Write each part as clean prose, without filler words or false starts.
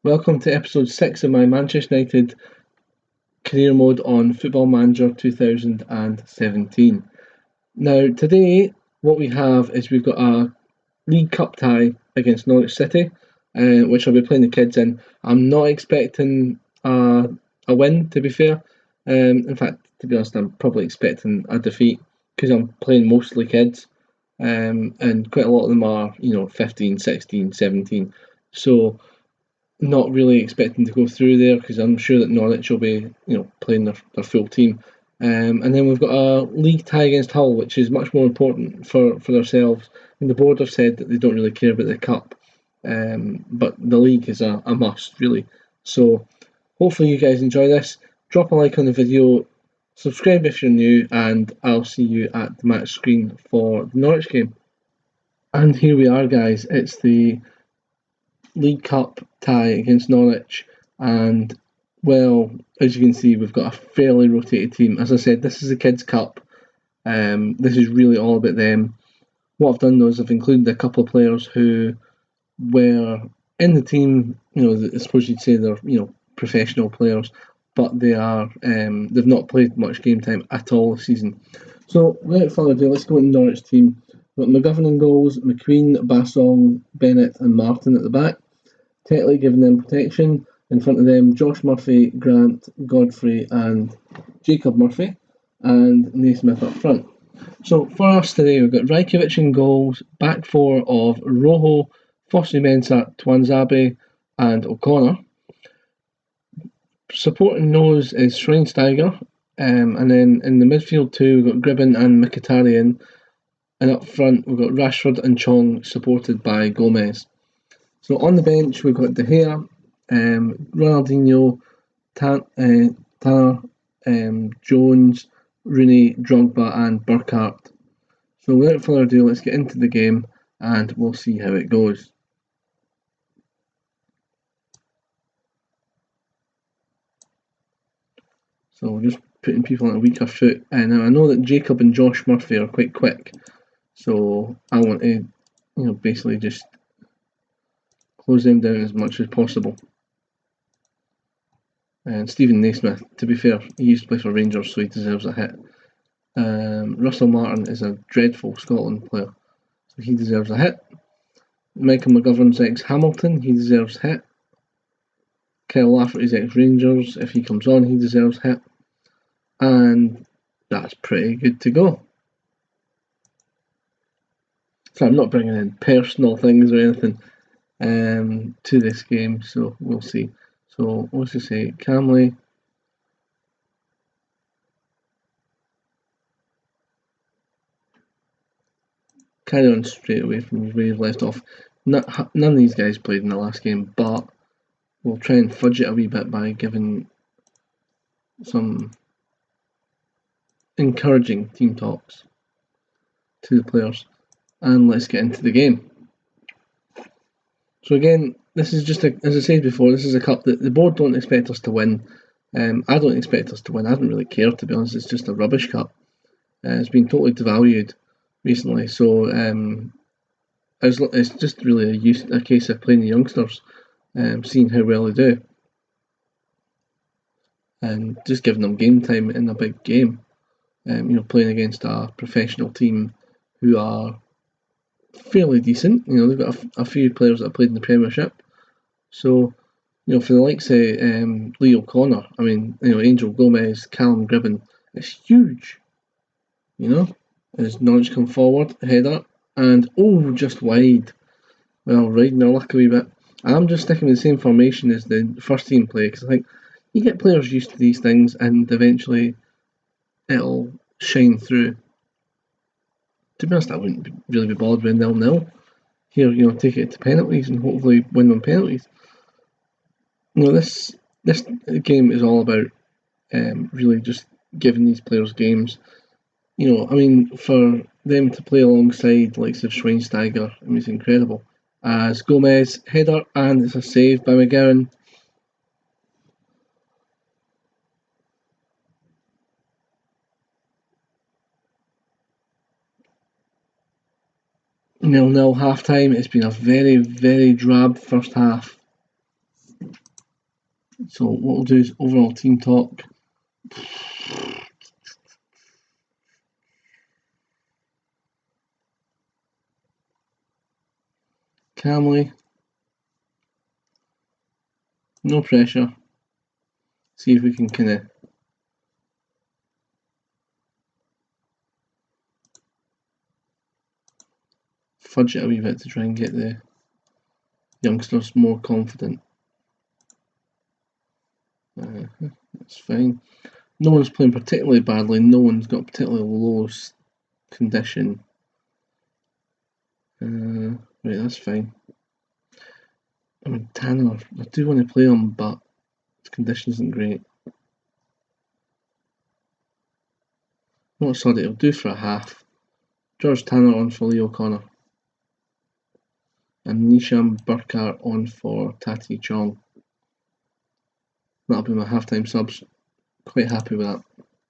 Welcome to episode 6 of my Manchester United career mode on Football Manager 2017. Now, today, what we have is we've got a League Cup tie against Norwich City, which I'll be playing the kids in. I'm not expecting a win, to be fair. In fact, to be honest, I'm probably expecting a defeat because I'm playing mostly kids, and quite a lot of them are, 15, 16, 17. So, not really expecting to go through there because I'm sure that Norwich will be, playing their full team. And then we've got a league tie against Hull, which is much more important for themselves. And the board have said that they don't really care about the cup, but the league is a must, really. So hopefully you guys enjoy this. Drop a like on the video, subscribe if you're new, and I'll see you at the match screen for the Norwich game. And here we are, guys. It's the League Cup tie against Norwich, and well, as you can see, we've got a fairly rotated team. As I said, this is the Kids Cup. This is really all about them. What I've done though is I've included a couple of players who were in the team. I suppose you'd say they're professional players, but they've not played much game time at all this season. So without further ado, let's go into Norwich team. We've got McGovern in goals, McQueen, Bassong, Bennett, and Martin at the back. Tetley giving them protection. In front of them, Josh Murphy, Grant, Godfrey, and Jacob Murphy, and Naismith up front. So for us today, we've got Rajkovic in goals, back four of Rojo, Fosu-Mensah, Twanzebe, and O'Connor. Supporting nose is Schweinsteiger, and then in the midfield two, we've got Gribben and Mkhitaryan, and up front we've got Rashford and Chong, supported by Gomez. So on the bench we've got De Gea, Ronaldinho, Tanner, Jones, Rooney, Drogba, and Burkhardt. So without further ado, let's get into the game and we'll see how it goes. So we're just putting people on a weaker foot. Now I know that Jacob and Josh Murphy are quite quick, so I want to, basically just close them down as much as possible. And Stephen Naismith, to be fair, he used to play for Rangers, so he deserves a hit. Russell Martin is a dreadful Scotland player, so he deserves a hit. Michael McGovern's ex-Hamilton, he deserves a hit. Kyle Lafferty's ex-Rangers, if he comes on, he deserves a hit. And that's pretty good to go. So I'm not bringing in personal things or anything to this game, so we'll see. So let's just say Camley, carry on straight away from where you've left off. None of these guys played in the last game, but we'll try and fudge it a wee bit by giving some encouraging team talks to the players. And let's get into the game. So again, this is just as I said before, this is a cup that the board don't expect us to win. I don't expect us to win. I don't really care, to be honest. It's just a rubbish cup. It's been totally devalued recently, so it's just really a case of playing the youngsters, seeing how well they do, and just giving them game time in a big game. Playing against a professional team who are fairly decent. They've got a few players that have played in the Premiership. So, for the likes of Lee O'Connor, I mean, Angel Gomez, Callum Gribben, it's huge. As Norwich come forward, header, and just wide. Well, riding their luck a wee bit. I'm just sticking with the same formation as the first team play because I think you get players used to these things and eventually it'll shine through. To be honest, I wouldn't really be bothered with 0-0. Here, take it to penalties and hopefully win on penalties. This game is all about really just giving these players games. For them to play alongside likes of Schweinsteiger, it's incredible. As Gomez header and it's a save by McGowan. 0-0 half time. It's been a very, very drab first half. So what we'll do is overall team talk. Calmly, no pressure. See if we can kind of fudge it a wee bit to try and get the youngsters more confident. That's fine. No one's playing particularly badly. No one's got a particularly low condition. Right, that's fine. I mean, Tanner, I do want to play him, but his condition isn't great. Not sorry, it'll do for a half. George Tanner on for Leo Connor. And Nisham Burkar on for Tati Chong. That'll be my halftime subs. Quite happy with that.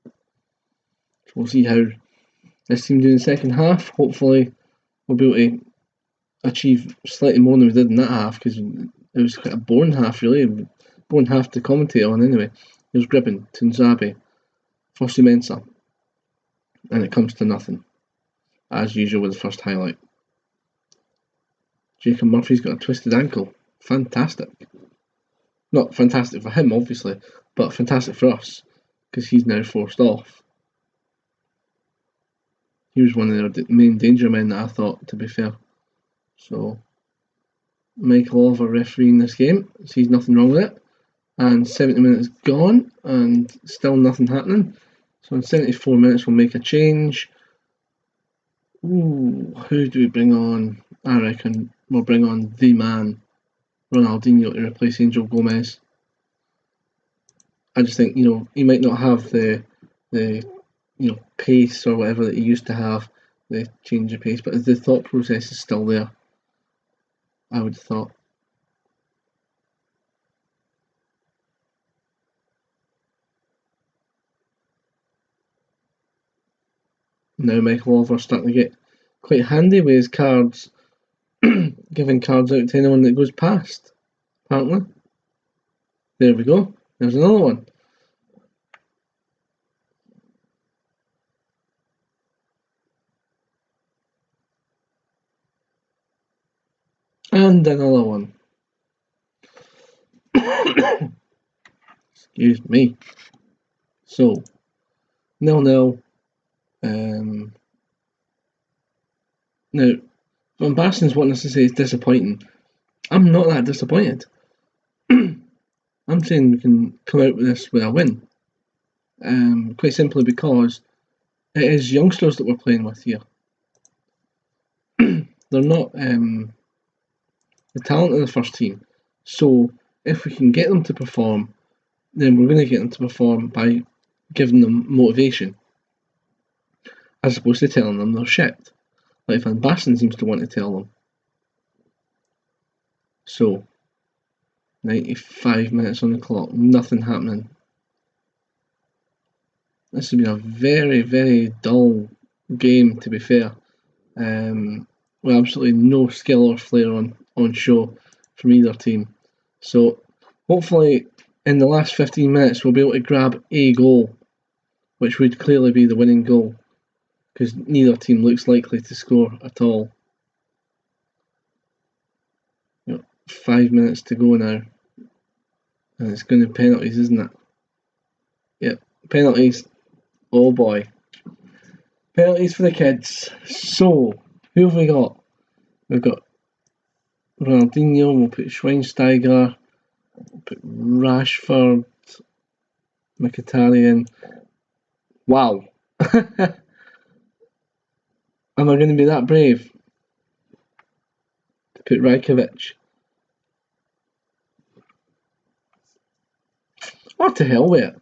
So we'll see how this team do in the second half. Hopefully we'll be able to achieve slightly more than we did in that half, because it was quite a boring half, really. Boring half to commentate on anyway. It was Gribben, Tunzabe, Fossey Mensah, and it comes to nothing, as usual with the first highlight. Jacob Murphy's got a twisted ankle. Fantastic. Not fantastic for him, obviously, but fantastic for us, because he's now forced off. He was one of the main danger men that I thought, to be fair. So, Michael Oliver refereeing this game, sees nothing wrong with it. And 70 minutes gone, and still nothing happening. So in 74 minutes we'll make a change. Ooh, who do we bring on? I reckon we'll bring on the man, Ronaldinho, to replace Angel Gomez. I just think, he might not have the pace or whatever that he used to have, the change of pace, but the thought process is still there, I would have thought. Now Michael Oliver's starting to get quite handy with his cards, giving cards out to anyone that goes past, apparently. There we go. There's another one. And another one. Excuse me. So, 0-0. Now, Van Basten's wanting us to say it's disappointing. I'm not that disappointed. I'm saying we can come out with this with a win. Quite simply because it is youngsters that we're playing with here. They're not the talent of the first team. So if we can get them to perform, then we're going to get them to perform by giving them motivation, as opposed to telling them they're shit, like Van Basten seems to want to tell them. So, 95 minutes on the clock, nothing happening. This has been a very, very dull game, to be fair. With absolutely no skill or flair on show from either team. So, hopefully, in the last 15 minutes, we'll be able to grab a goal, which would clearly be the winning goal, because neither team looks likely to score at all. 5 minutes to go now, and it's going to penalties, isn't it? Yep, penalties. Oh boy, penalties for the kids. So, who have we got? We've got Ronaldinho. We'll put Schweinsteiger. We'll put Rashford. Mkhitaryan. Wow. Am I going to be that brave to put Rajkovic? What the hell with it?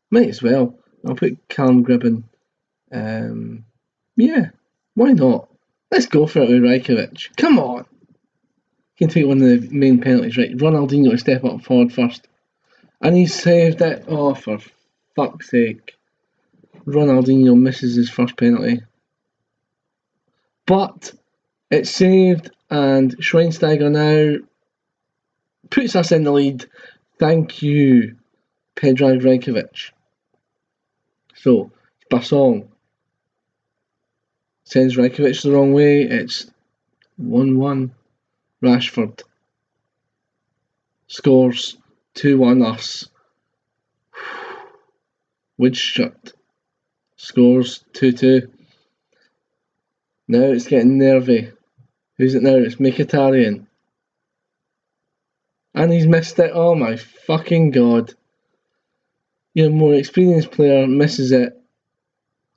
Might as well. I'll put Callum Gribben. Yeah, why not? Let's go for it with Rajkovic. Come on. You can take one of the main penalties, right? Ronaldinho to step up forward first. And he saved it. Oh, for fuck's sake. Ronaldinho misses his first penalty. But it's saved, and Schweinsteiger now puts us in the lead. Thank you, Predrag Rajkovic. So, Basong sends Rajkovic the wrong way. It's 1-1. Rashford scores 2-1 us. Woodshut scores 2-2. Now it's getting nervy. Who's it now? It's Mkhitaryan. And he's missed it. Oh my fucking god. Your more experienced player misses it,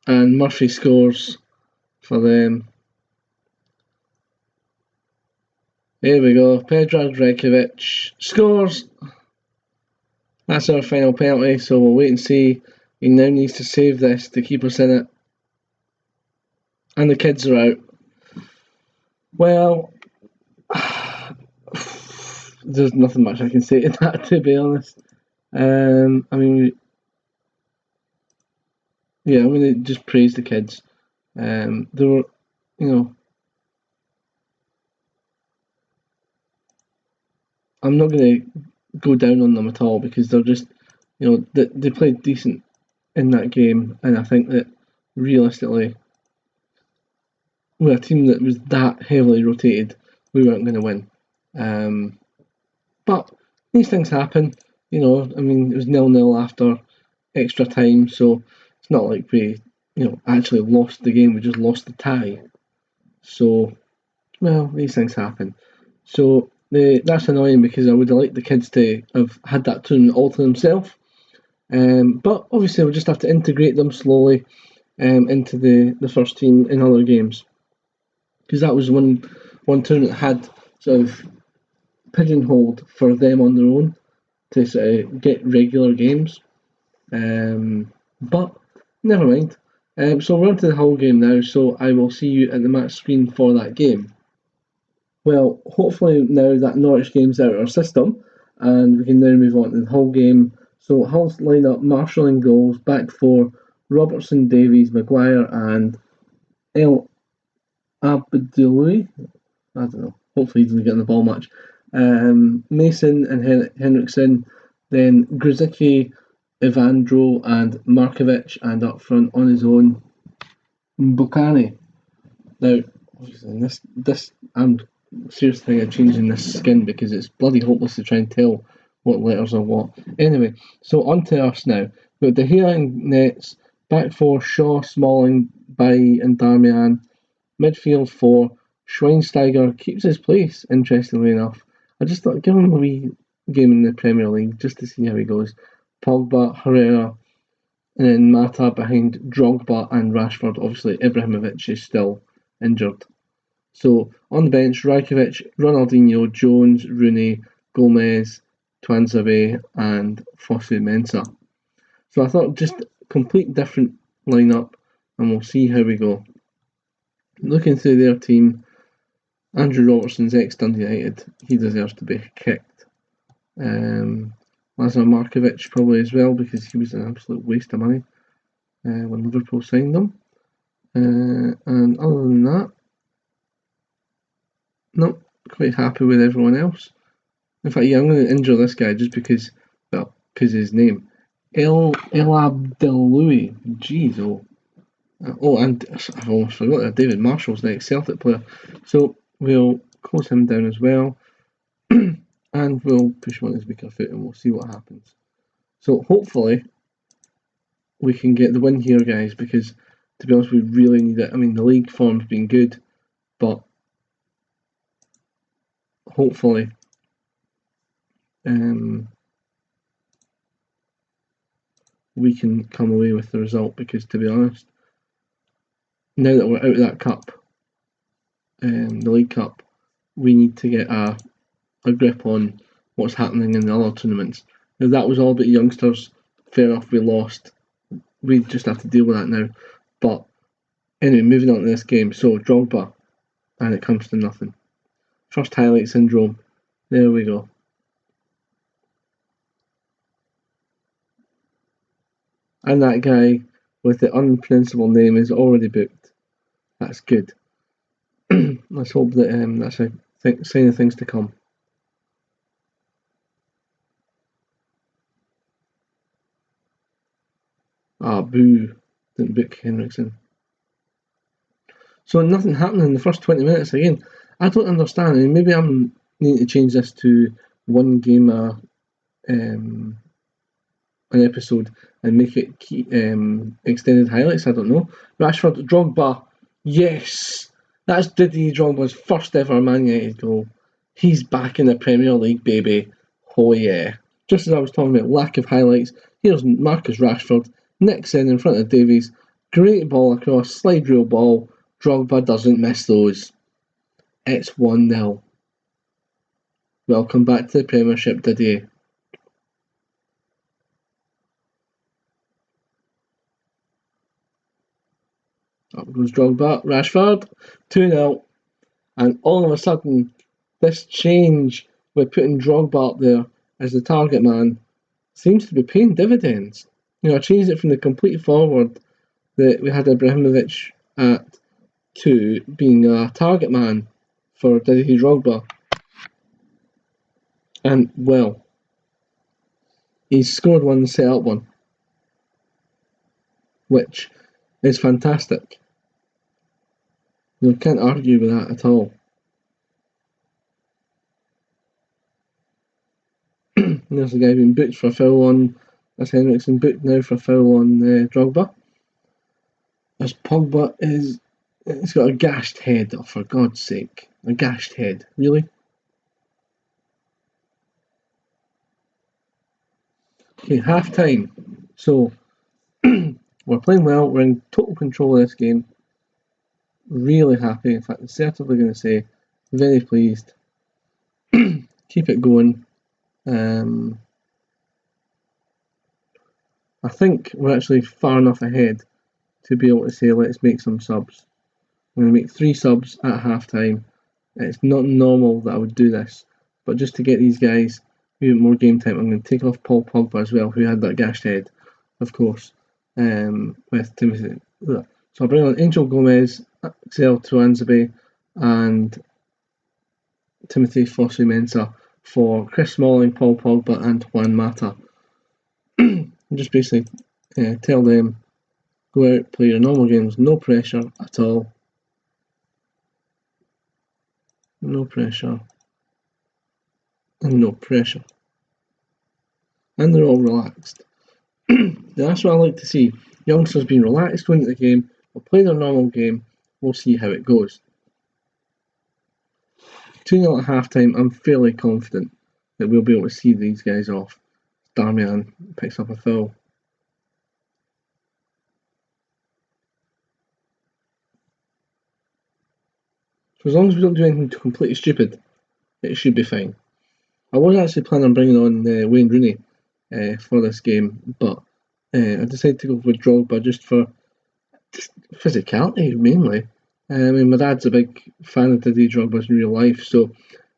and Murphy scores for them. Here we go. Predrag Rajkovic scores. That's our final penalty, so we'll wait and see. He now needs to save this to keep us in it. And the kids are out. Well, there's nothing much I can say to that, to be honest. I'm going to just praise the kids. They were, I'm not going to go down on them at all because they're just, they played decent in that game, and I think that realistically, with a team that was that heavily rotated, we weren't going to win. But these things happen, it was 0-0 after extra time, so it's not like we, actually lost the game, we just lost the tie. So, well, these things happen. So that's annoying because I would have liked the kids to have had that tournament all to themselves. But obviously we'll just have to integrate them slowly into the first team in other games. Because that was one tournament that had sort of pigeonholed for them on their own to sort of get regular games. But never mind. So we're on to the Hull game now, so I will see you at the match screen for that game. Well, hopefully now that Norwich game's out of our system, and we can now move on to the Hull game. So Hull's lineup: Marshall in goals, back four: Robertson, Davies, Maguire, and El Abdoulaye. I don't know. Hopefully he doesn't get in the ball much. Mason and Henriksen, then Grzycki, Evandro, and Markovic, and up front on his own, Bucani. Now, this I'm seriously thinking of changing this skin because it's bloody hopeless to try and tell what letters are what. Anyway, so on to us now. We've got De Gea in nets, back four: Shaw, Smalling, Bailly, and Darmian. Midfield four: Schweinsteiger keeps his place, interestingly enough. I just thought, give him a wee game in the Premier League just to see how he goes. Pogba, Herrera, and then Mata behind Drogba and Rashford. Obviously, Ibrahimovic is still injured. So on the bench: Rajkovic, Ronaldinho, Jones, Rooney, Gomez, Tuanzebe, and Fosu-Mensah. So I thought just complete different lineup, and we'll see how we go. Looking through their team, Andrew Robertson's ex-Dundee United. He deserves to be kicked. Lazar Markovic probably as well because he was an absolute waste of money when Liverpool signed him. And other than that, not quite happy with everyone else. In fact, I'm going to injure this guy just because his name. El Abdeloui. Jeez, and I've almost forgot that David Marshall's the ex-Celtic player. So we'll close him down as well. And we'll push him on his weaker foot and we'll see what happens. So hopefully we can get the win here, guys, because to be honest, we really need it. I mean, the league form's been good, but hopefully we can come away with the result because, to be honest, now that we're out of that cup, the League Cup, we need to get a grip on what's happening in the other tournaments. Now, that was all about youngsters. Fair enough, we lost. We just have to deal with that now. But anyway, moving on to this game. So, Drogba, and it comes to nothing. First highlight syndrome. There we go. And that guy with the unpronounceable name is already booked. That's good. Let's hope that that's a sign of things to come. Ah, boo. Didn't book Henriksen. So nothing happened in the first 20 minutes again. I don't understand. I mean, maybe I'm needing to change this to one game an episode and make it extended highlights. I don't know. Rashford, Drogba. Yes! That's Didier Drogba's first ever Man United goal. He's back in the Premier League, baby. Oh yeah. Just as I was talking about lack of highlights, here's Marcus Rashford, nicks in front of Davies. Great ball across, slide rule ball. Drogba doesn't miss those. It's 1-0. Welcome back to the Premiership, Didier. Up goes Drogba, Rashford, 2-0. And all of a sudden, this change with putting Drogba up there as the target man seems to be paying dividends. I changed it from the complete forward that we had Ibrahimovic at to being a target man for Didier Drogba. And, well, he's scored one and set up one, which is fantastic. You can't argue with that at all. There's the guy being booked for a foul on. That's Henriksen booked now for a foul on Drogba. As Pogba he's got a gashed head. Oh, for God's sake, a gashed head, really? Okay, half time. So we're playing well. We're in total control of this game. Really happy. In fact, I'm certainly going to say very pleased. Keep it going. I think we're actually far enough ahead to be able to say let's make some subs. I'm going to make 3 subs at half time. It's not normal that I would do this, but just to get these guys a bit more game time, I'm going to take off Paul Pogba as well, who had that gashed head, of course, with Timothy. So I'll bring on Angel Gomez, Axel Tuanzebe, and Timothy Fosu-Mensah for Chris Smalling, Paul Pogba, and Juan Mata. Just basically tell them, go out, play your normal games, no pressure at all. No pressure. And no pressure. And they're all relaxed. That's what I like to see. Youngsters being relaxed going into the game, will play their normal game, we'll see how it goes. 2-0 at half time, I'm fairly confident that we'll be able to see these guys off. Darmian picks up a foul. So as long as we don't do anything completely stupid, it should be fine. I was actually planning on bringing on Wayne Rooney for this game, but I decided to go with Drogba just for physicality mainly. I mean, my dad's a big fan of Didier Drogba in real life, so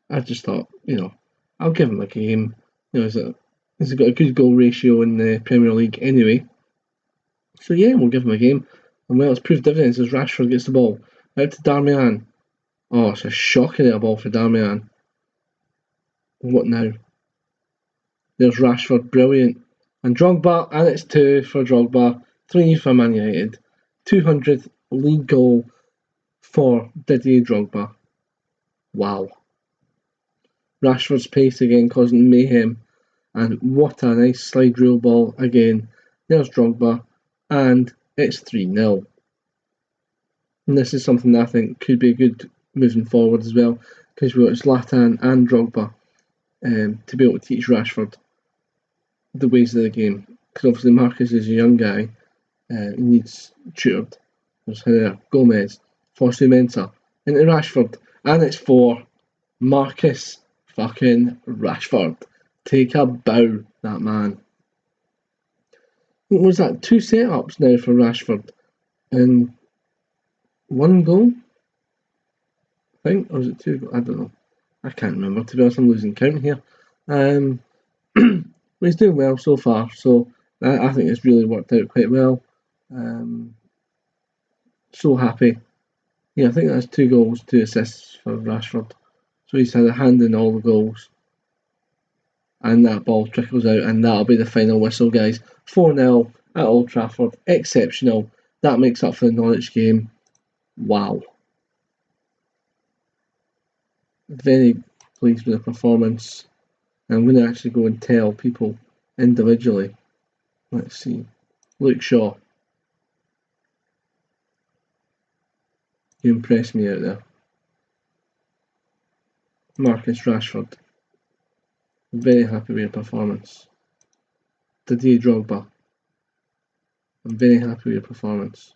I just thought, I'll give him a game. He's got a good goal ratio in the Premier League anyway. So yeah, we'll give him a game. And well, it's proved dividends as Rashford gets the ball out to Darmian. Oh, it's a shocking little ball for Darmian. What now? There's Rashford, brilliant. And Drogba, and it's 2 for Drogba, 3 for Man United. 200th league goal for Didier Drogba. Wow. Rashford's pace again causing mayhem. And what a nice slide rule ball again. There's Drogba, and it's 3-0. And this is something that I think could be good moving forward as well, because we've got Zlatan and Drogba to be able to teach Rashford the ways of the game. Because obviously Marcus is a young guy, he needs tutored. There's Gomez, Fosu-Mensah, into Rashford, and it's 4. Marcus fucking Rashford. Take a bow, that man. What was that? 2 setups now for Rashford, and 1 goal? I think, or was it 2 goals? I don't know. I can't remember. To be honest, I'm losing count here. But he's doing well so far, so I think it's really worked out quite well. So happy. Yeah, I think that's 2 goals, 2 assists for Rashford. So he's had a hand in all the goals. And that ball trickles out, and that'll be the final whistle, guys. 4-0, at Old Trafford. Exceptional. That makes up for the Norwich game. Wow. Very pleased with the performance. I'm going to actually go and tell people individually. Let's see. Luke Shaw. You impressed me out there. Marcus Rashford. Very happy with your performance. Didier Drogba. I'm very happy with your performance.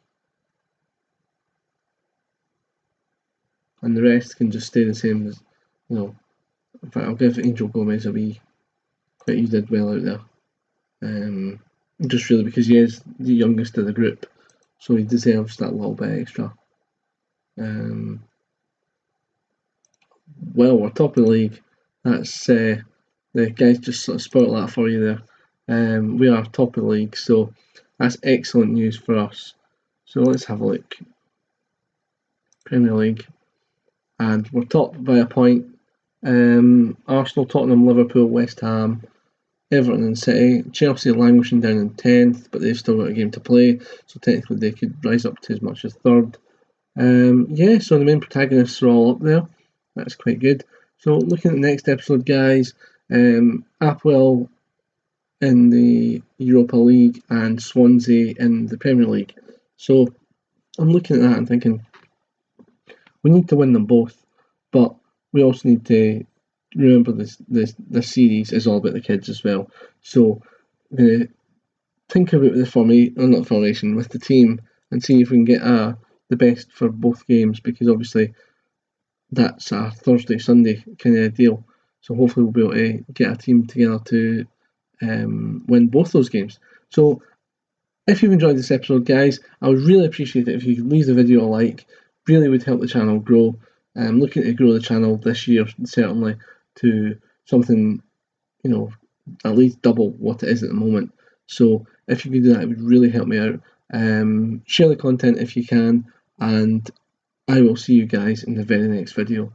And the rest can just stay the same as, in fact, I'll give Angel Gomez a wee. Quite, you did well out there. Just really because he is the youngest of the group, so he deserves that little bit extra. Well, we're top of the league. That's the guys just sort of spoiled that for you there. We are top of the league, so that's excellent news for us. So let's have a look. Premier League, and we're top by a point. Arsenal, Tottenham, Liverpool, West Ham, Everton and City. Chelsea languishing down in 10th, but they've still got a game to play, so technically they could rise up to as much as 3rd. So the main protagonists are all up there. That's quite good. So looking at the next episode, guys, Apwell in the Europa League and Swansea in the Premier League. So I'm looking at that and thinking we need to win them both, but we also need to remember this series is all about the kids as well. So think about the formation with the team and see if we can get the best for both games, because obviously that's a Thursday Sunday kind of deal. So hopefully we'll be able to get a team together to win both those games. So if you've enjoyed this episode, guys, I would really appreciate it if you could leave the video a like. Really would help the channel grow. I'm looking to grow the channel this year, certainly, to something, at least double what it is at the moment. So if you could do that, it would really help me out. Share the content if you can, and I will see you guys in the very next video.